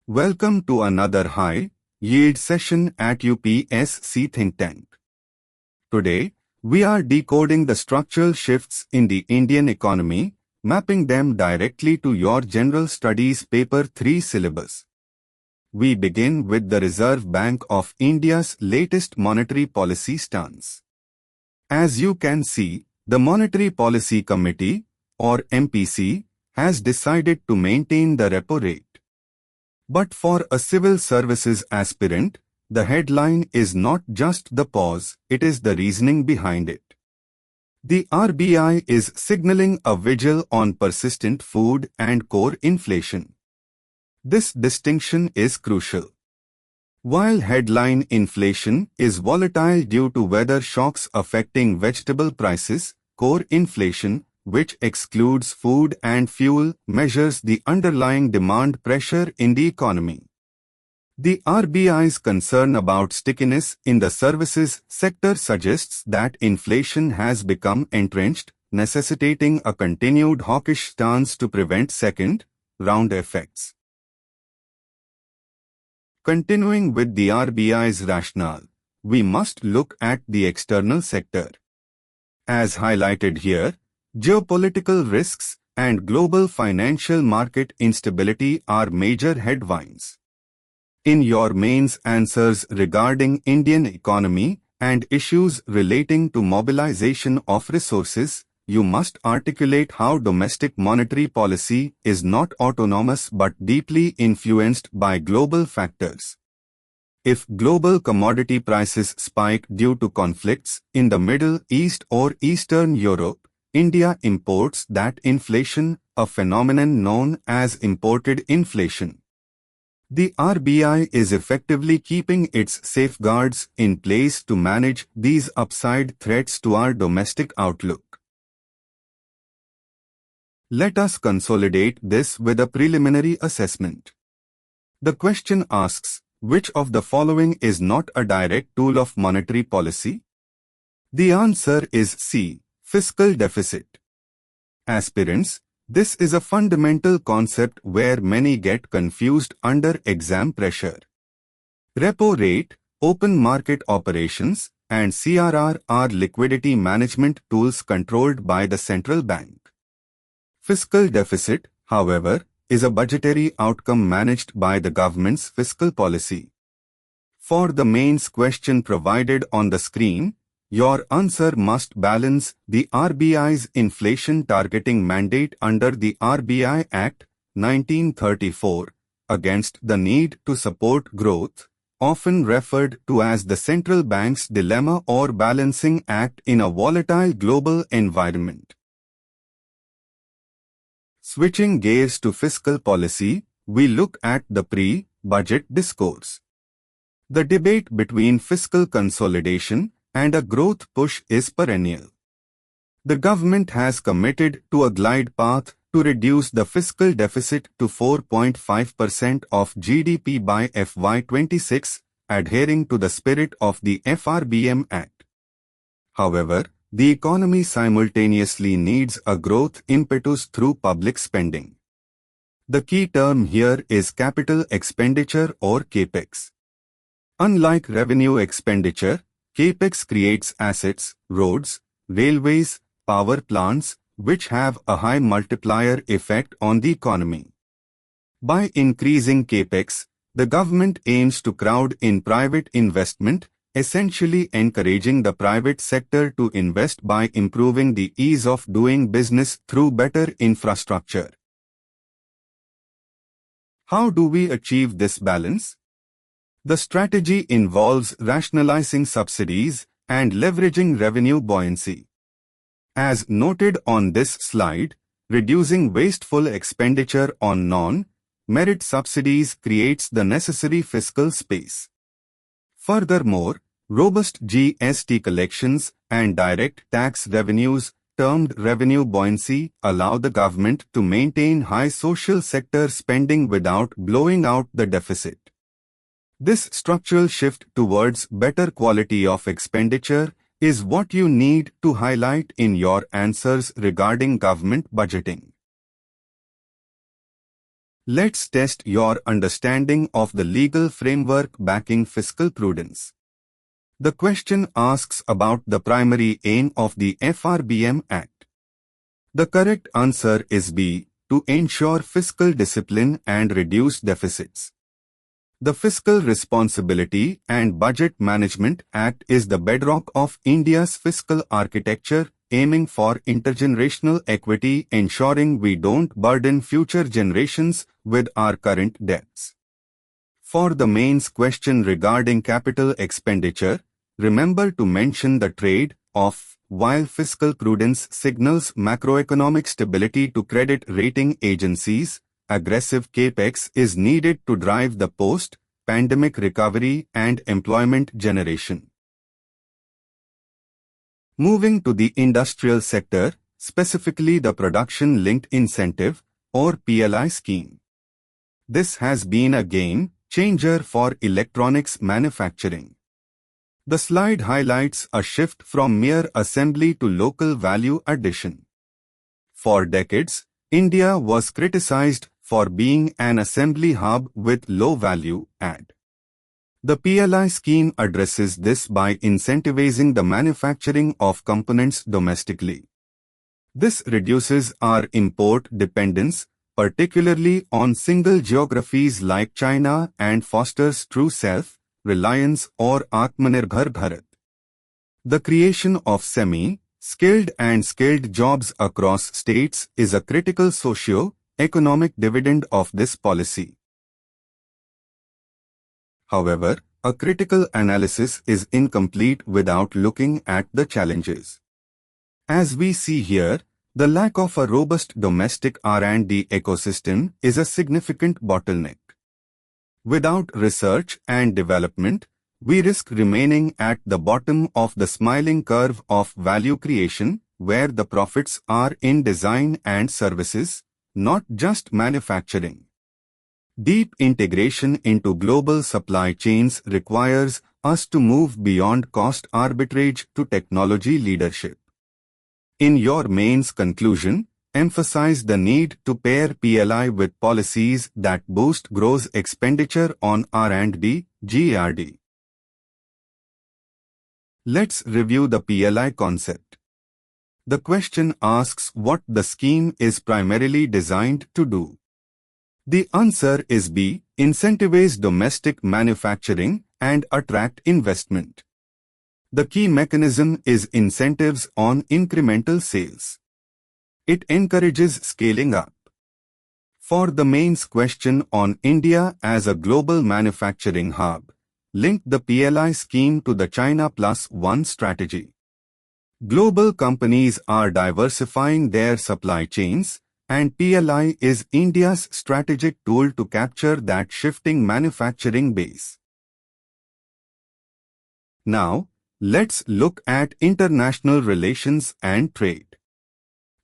Welcome to another high-yield session at UPSC Think Tank. Today, we are decoding the structural shifts in the Indian economy, mapping them directly to your General Studies Paper 3 syllabus. We begin with the Reserve Bank of India's latest monetary policy stance. As you can see, the Monetary Policy Committee, or MPC, has decided to maintain the repo rate. But for a civil services aspirant, the headline is not just the pause, it is the reasoning behind it. The RBI is signaling a vigil on persistent food and core inflation. This distinction is crucial. While headline inflation is volatile due to weather shocks affecting vegetable prices, core inflation, which excludes food and fuel, measures the underlying demand pressure in the economy. The RBI's concern about stickiness in the services sector suggests that inflation has become entrenched, necessitating a continued hawkish stance to prevent second-round effects. Continuing with the RBI's rationale, we must look at the external sector. As highlighted here, geopolitical risks and global financial market instability are major headwinds. In your mains answers regarding Indian economy and issues relating to mobilization of resources, you must articulate how domestic monetary policy is not autonomous but deeply influenced by global factors. If global commodity prices spike due to conflicts in the Middle East or Eastern Europe, India imports that inflation, a phenomenon known as imported inflation. The RBI is effectively keeping its safeguards in place to manage these upside threats to our domestic outlook. Let us consolidate this with a preliminary assessment. The question asks, which of the following is not a direct tool of monetary policy? The answer is C. Fiscal deficit. Aspirants, this is a fundamental concept where many get confused under exam pressure. Repo rate, open market operations, and CRR are liquidity management tools controlled by the central bank. Fiscal deficit, however, is a budgetary outcome managed by the government's fiscal policy. For the mains question provided on the screen, your answer must balance the RBI's inflation targeting mandate under the RBI Act 1934 against the need to support growth, often referred to as the central bank's dilemma or balancing act in a volatile global environment. Switching gears to fiscal policy, we look at the pre-budget discourse. The debate between fiscal consolidation and a growth push is perennial. The government has committed to a glide path to reduce the fiscal deficit to 4.5% of GDP by FY26, adhering to the spirit of the FRBM Act. However, the economy simultaneously needs a growth impetus through public spending. The key term here is capital expenditure or CAPEX. Unlike revenue expenditure, CAPEX creates assets, roads, railways, power plants, which have a high multiplier effect on the economy. By increasing CAPEX, the government aims to crowd in private investment, essentially encouraging the private sector to invest by improving the ease of doing business through better infrastructure. How do we achieve this balance? The strategy involves rationalizing subsidies and leveraging revenue buoyancy. As noted on this slide, reducing wasteful expenditure on non-merit subsidies creates the necessary fiscal space. Furthermore, robust GST collections and direct tax revenues, termed revenue buoyancy, allow the government to maintain high social sector spending without blowing out the deficit. This structural shift towards better quality of expenditure is what you need to highlight in your answers regarding government budgeting. Let's test your understanding of the legal framework backing fiscal prudence. The question asks about the primary aim of the FRBM Act. The correct answer is B, to ensure fiscal discipline and reduce deficits. The Fiscal Responsibility and Budget Management Act is the bedrock of India's fiscal architecture, aiming for intergenerational equity, ensuring we don't burden future generations with our current debts. For the mains question regarding capital expenditure, remember to mention the trade-off. While fiscal prudence signals macroeconomic stability to credit rating agencies, aggressive capex is needed to drive the post-pandemic recovery and employment generation. Moving to the industrial sector, specifically the Production-Linked Incentive, or PLI scheme. This has been a game changer for electronics manufacturing. The slide highlights a shift from mere assembly to local value addition. For decades, India was criticized for being an assembly hub with low value add. The PLI scheme addresses this by incentivizing the manufacturing of components domestically. This reduces our import dependence, particularly on single geographies like China, and fosters true self-reliance or Atmanirbhar Bharat. The creation of semi-skilled and skilled jobs across states is a critical socio-economic dividend of this policy. However, a critical analysis is incomplete without looking at the challenges. As we see here, the lack of a robust domestic R&D ecosystem is a significant bottleneck. Without research and development, we risk remaining at the bottom of the smiling curve of value creation, where the profits are in design and services, not just manufacturing. Deep integration into global supply chains requires us to move beyond cost arbitrage to technology leadership. In your mains conclusion, emphasize the need to pair PLI with policies that boost gross expenditure on R&D, GRD. Let's review the PLI concept. The question asks what the scheme is primarily designed to do. The answer is B, incentivize domestic manufacturing and attract investment. The key mechanism is incentives on incremental sales. It encourages scaling up. For the mains question on India as a global manufacturing hub, link the PLI scheme to the China Plus One strategy. Global companies are diversifying their supply chains, and PLI is India's strategic tool to capture that shifting manufacturing base. Now, let's look at international relations and trade.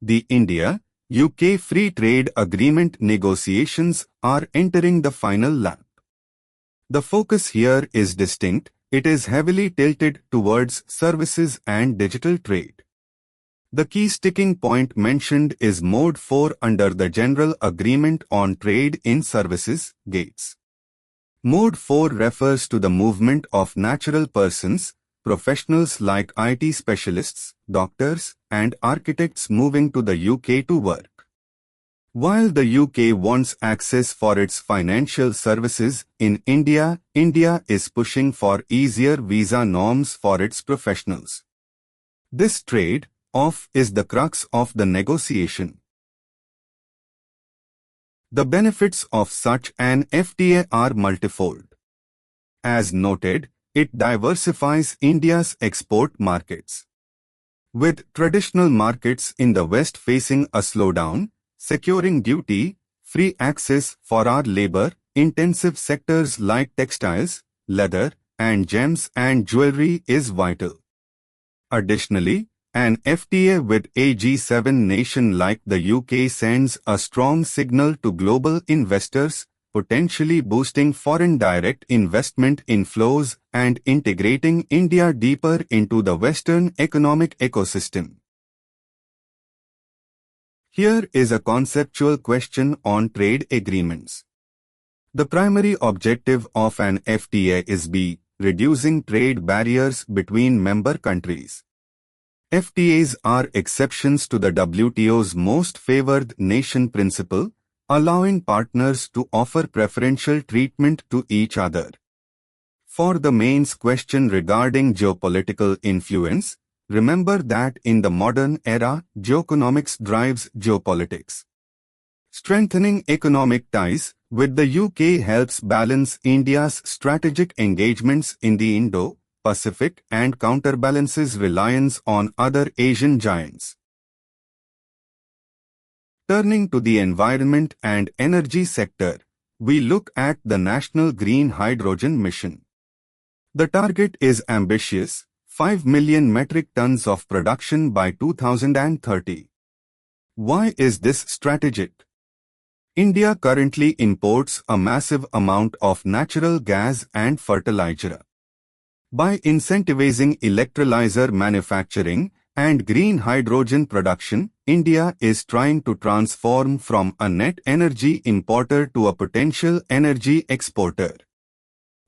The India-UK Free Trade Agreement negotiations are entering the final lap. The focus here is distinct. It is heavily tilted towards services and digital trade. The key sticking point mentioned is Mode 4 under the General Agreement on Trade in Services, GATS. Mode 4 refers to the movement of natural persons, professionals like IT specialists, doctors, and architects moving to the UK to work. While the UK wants access for its financial services in India, India is pushing for easier visa norms for its professionals. This trade-off is the crux of the negotiation. The benefits of such an FTA are multifold. As noted, it diversifies India's export markets. With traditional markets in the West facing a slowdown, securing duty-free access for our labor-intensive sectors like textiles, leather, and gems and jewelry is vital. Additionally, an FTA with a G7 nation like the UK sends a strong signal to global investors, potentially boosting foreign direct investment inflows and integrating India deeper into the Western economic ecosystem. Here is a conceptual question on trade agreements. The primary objective of an FTA is b. Reducing trade barriers between member countries. FTAs are exceptions to the WTO's most favored nation principle, allowing partners to offer preferential treatment to each other. For the mains question regarding geopolitical influence, remember that in the modern era, geoeconomics drives geopolitics. Strengthening economic ties with the UK helps balance India's strategic engagements in the Indo-Pacific and counterbalances reliance on other Asian giants. Turning to the environment and energy sector, we look at the National Green Hydrogen Mission. The target is ambitious, 5 million metric tons of production by 2030. Why is this strategic? India currently imports a massive amount of natural gas and fertilizer. By incentivizing electrolyzer manufacturing and green hydrogen production, India is trying to transform from a net energy importer to a potential energy exporter.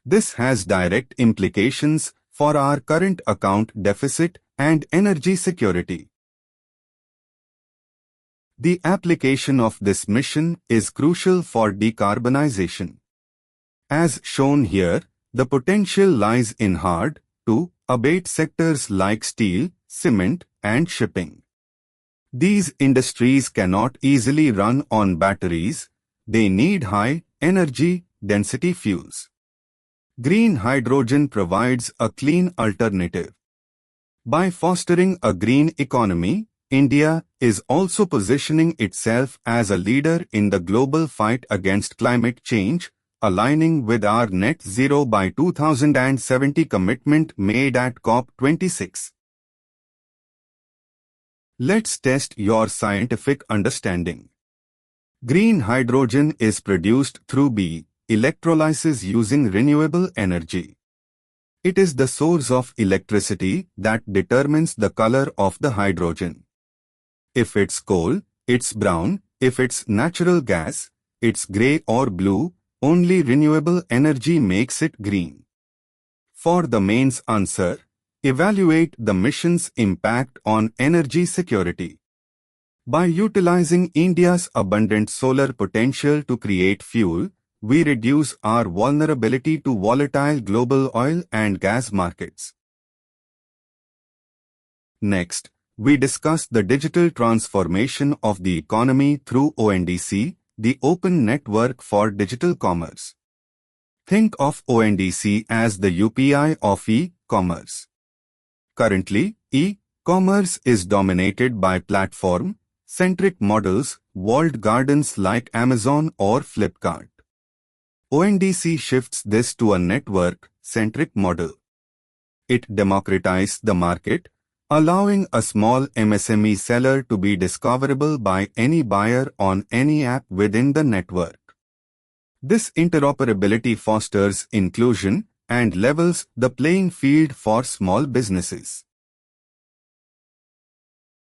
This has direct implications for our current account deficit and energy security. The application of this mission is crucial for decarbonization. As shown here, the potential lies in hard-to-abate sectors like steel, cement, and shipping. These industries cannot easily run on batteries. They need high-energy density fuels. Green hydrogen provides a clean alternative. By fostering a green economy, India is also positioning itself as a leader in the global fight against climate change, aligning with our net zero by 2070 commitment made at COP26. Let's test your scientific understanding. Green hydrogen is produced through electrolysis using renewable energy. It is the source of electricity that determines the color of the hydrogen. If it's coal, it's brown. If it's natural gas, it's gray or blue. Only renewable energy makes it green. For the mains answer, evaluate the mission's impact on energy security. By utilizing India's abundant solar potential to create fuel, we reduce our vulnerability to volatile global oil and gas markets. Next, we discuss the digital transformation of the economy through ONDC, the Open Network for Digital Commerce. Think of ONDC as the UPI of e-commerce. Currently, e-commerce is dominated by platform-centric models, walled gardens like Amazon or Flipkart. ONDC shifts this to a network-centric model. It democratizes the market, allowing a small MSME seller to be discoverable by any buyer on any app within the network. This interoperability fosters inclusion and levels the playing field for small businesses.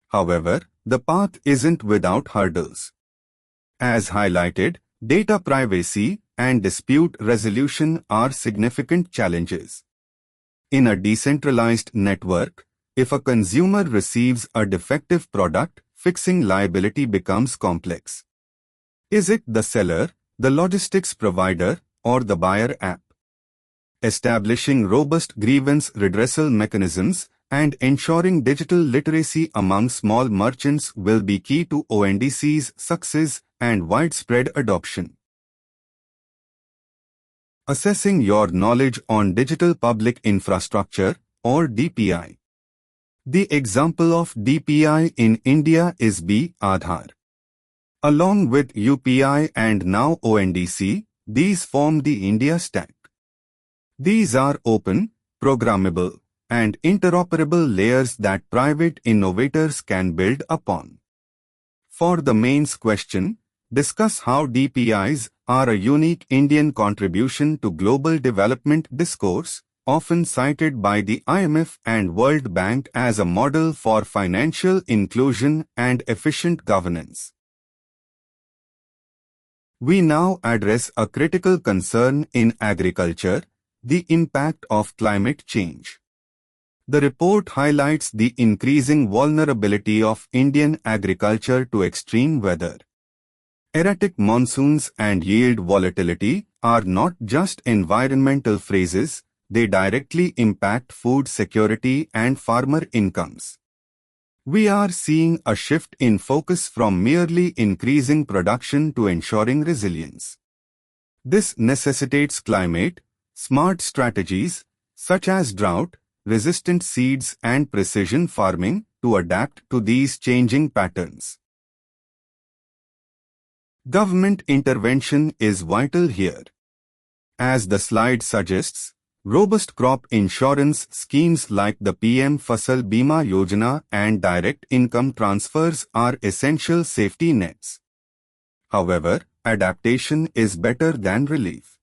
However, the path isn't without hurdles. As highlighted, data privacy and dispute resolution are significant challenges. In a decentralized network, if a consumer receives a defective product, fixing liability becomes complex. Is it the seller, the logistics provider, or the buyer app? Establishing robust grievance redressal mechanisms and ensuring digital literacy among small merchants will be key to ONDC's success and widespread adoption. Assessing your knowledge on digital public infrastructure, or DPI. The example of DPI in India is Aadhaar. Along with UPI and now ONDC, these form the India stack. These are open, programmable, and interoperable layers that private innovators can build upon. For the mains question, discuss how DPIs are a unique Indian contribution to global development discourse, often cited by the IMF and World Bank as a model for financial inclusion and efficient governance. We now address a critical concern in agriculture: the impact of climate change. The report highlights the increasing vulnerability of Indian agriculture to extreme weather. Erratic monsoons and yield volatility are not just environmental phrases, they directly impact food security and farmer incomes. We are seeing a shift in focus from merely increasing production to ensuring resilience. This necessitates climate-smart strategies such as drought-resistant seeds and precision farming to adapt to these changing patterns. Government intervention is vital here. As the slide suggests, robust crop insurance schemes like the PM Fasal Bima Yojana and direct income transfers are essential safety nets. However, adaptation is better than relief.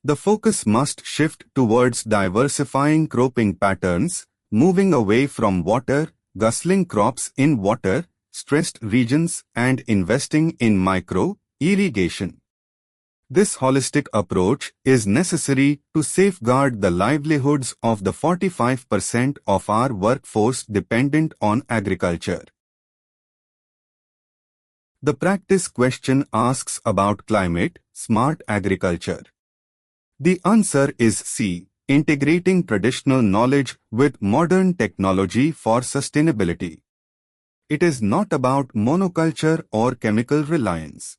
The focus must shift towards diversifying cropping patterns, moving away from water-guzzling crops in water-stressed regions and investing in micro-irrigation. This holistic approach is necessary to safeguard the livelihoods of the 45% of our workforce dependent on agriculture. The practice question asks about climate-smart agriculture. The answer is C. Integrating traditional knowledge with modern technology for sustainability. It is not about monoculture or chemical reliance.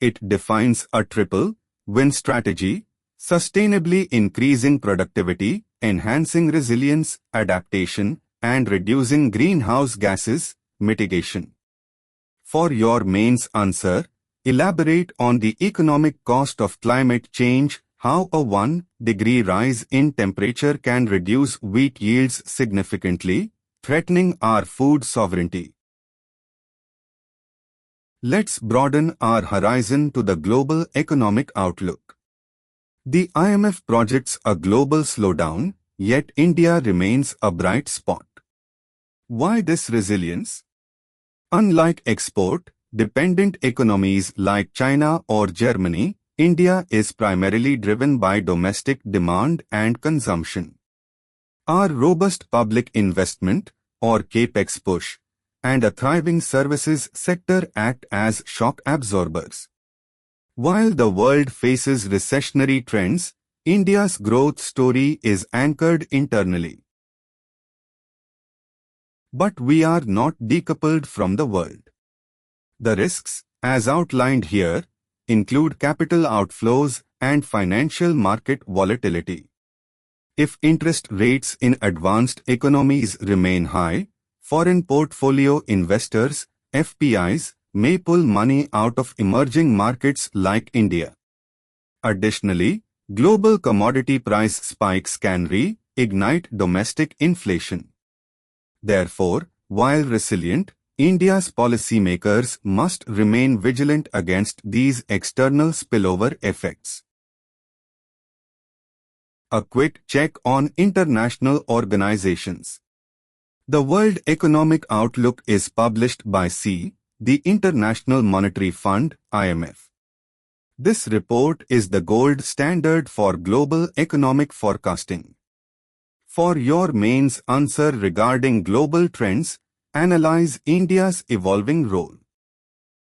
It defines a triple-win strategy: sustainably increasing productivity, enhancing resilience, adaptation, and reducing greenhouse gases mitigation. For your mains answer, elaborate on the economic cost of climate change, how a 1-degree rise in temperature can reduce wheat yields significantly, threatening our food sovereignty. Let's broaden our horizon to the global economic outlook. The IMF projects a global slowdown, yet India remains a bright spot. Why this resilience? Unlike export-dependent economies like China or Germany, India is primarily driven by domestic demand and consumption. Our robust public investment, or capex push, and a thriving services sector act as shock absorbers. While the world faces recessionary trends, India's growth story is anchored internally. But we are not decoupled from the world. The risks, as outlined here, include capital outflows and financial market volatility. If interest rates in advanced economies remain high, foreign portfolio investors, FPIs, may pull money out of emerging markets like India. Additionally, global commodity price spikes can reignite domestic inflation. Therefore, while resilient, India's policymakers must remain vigilant against these external spillover effects. A quick check on international organizations. The World Economic Outlook is published by the International Monetary Fund, IMF. This report is the gold standard for global economic forecasting. For your mains answer regarding global trends, analyze India's evolving role.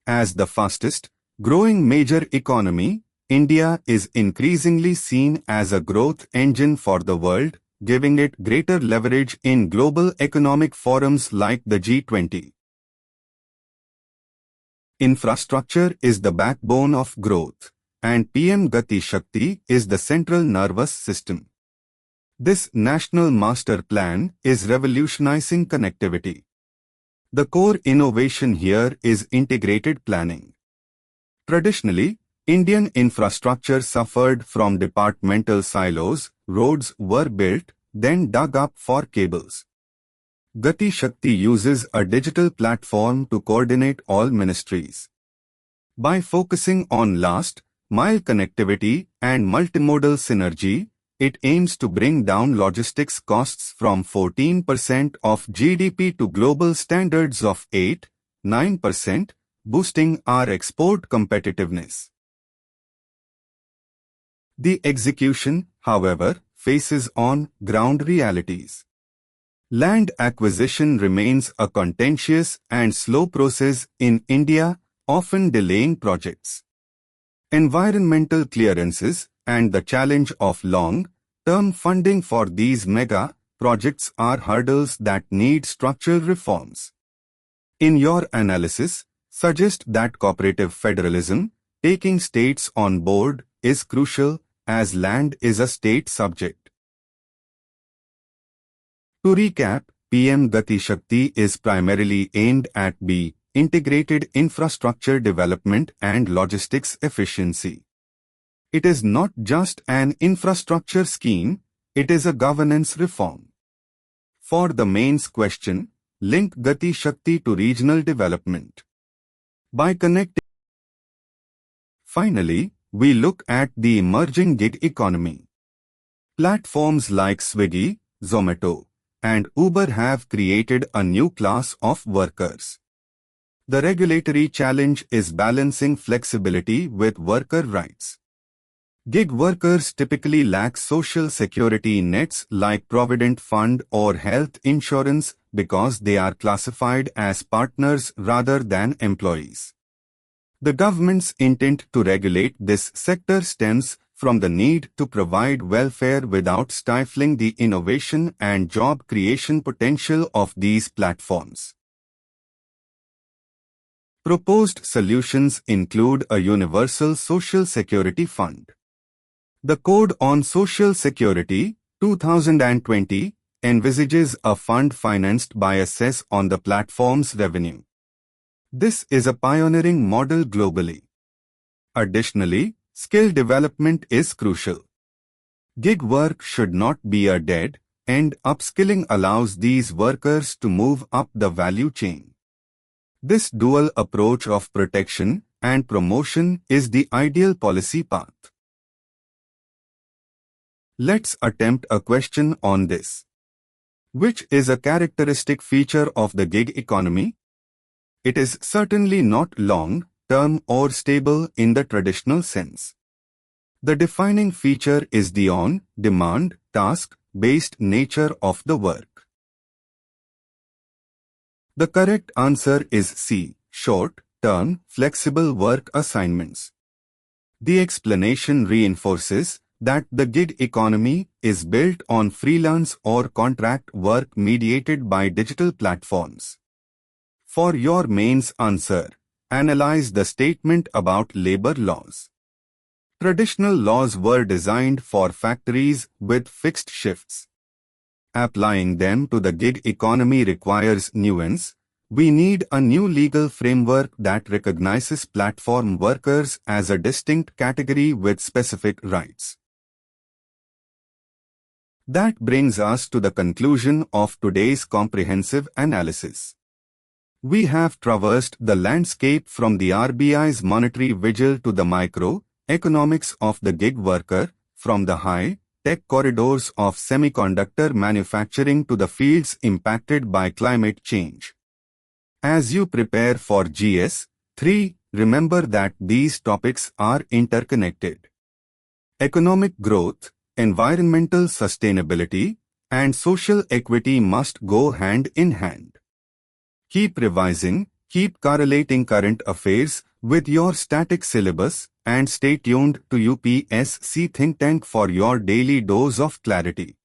As the fastest growing major economy, India is increasingly seen as a growth engine for the world, giving it greater leverage in global economic forums like the G20. Infrastructure is the backbone of growth, and PM Gati Shakti is the central nervous system. This national master plan is revolutionizing connectivity. The core innovation here is integrated planning. Traditionally, Indian infrastructure suffered from departmental silos. Roads were built, then dug up for cables. Gati Shakti uses a digital platform to coordinate all ministries. By focusing on last-mile connectivity and multimodal synergy, It aims to bring down logistics costs from 14% of GDP to global standards of 8-9%, boosting our export competitiveness. The execution, however, faces on-ground realities. Land acquisition remains a contentious and slow process in India, often delaying projects. Environmental clearances and the challenge of long-term funding for these mega projects are hurdles that need structural reforms. In your analysis, suggest that cooperative federalism, taking states on board, is crucial as land is a state subject. To recap, PM Gati Shakti is primarily aimed at integrated infrastructure development and logistics efficiency. It is not just an infrastructure scheme, it is a governance reform. For the mains question, link Gati Shakti to regional development. By connecting. Finally, we look at the emerging gig economy. Platforms like Swiggy, Zomato, and Uber have created a new class of workers. The regulatory challenge is balancing flexibility with worker rights. Gig workers typically lack social security nets like Provident Fund or health insurance because they are classified as partners rather than employees. The government's intent to regulate this sector stems from the need to provide welfare without stifling the innovation and job creation potential of these platforms. Proposed solutions include a universal social security fund. The Code on Social Security, 2020, envisages a fund financed by a cess on the platform's revenue. This is a pioneering model globally. Additionally, skill development is crucial. Gig work should not be a dead end. Upskilling allows these workers to move up the value chain. This dual approach of protection and promotion is the ideal policy path. Let's attempt a question on this. Which is a characteristic feature of the gig economy? It is certainly not long-term or stable in the traditional sense. The defining feature is the on-demand, task-based nature of the work. The correct answer is C. Short-term, flexible work assignments. The explanation reinforces that the gig economy is built on freelance or contract work mediated by digital platforms. For your mains answer, analyze the statement about labor laws. Traditional laws were designed for factories with fixed shifts. Applying them to the gig economy requires nuance. We need a new legal framework that recognizes platform workers as a distinct category with specific rights. That brings us to the conclusion of today's comprehensive analysis. We have traversed the landscape from the RBI's monetary vigil to the micro-economics of the gig worker, from the high-tech corridors of semiconductor manufacturing to the fields impacted by climate change. As you prepare for GS3, remember that these topics are interconnected. Economic growth, environmental sustainability, and social equity must go hand in hand. Keep revising, keep correlating current affairs with your static syllabus, and stay tuned to UPSC Think Tank for your daily dose of clarity.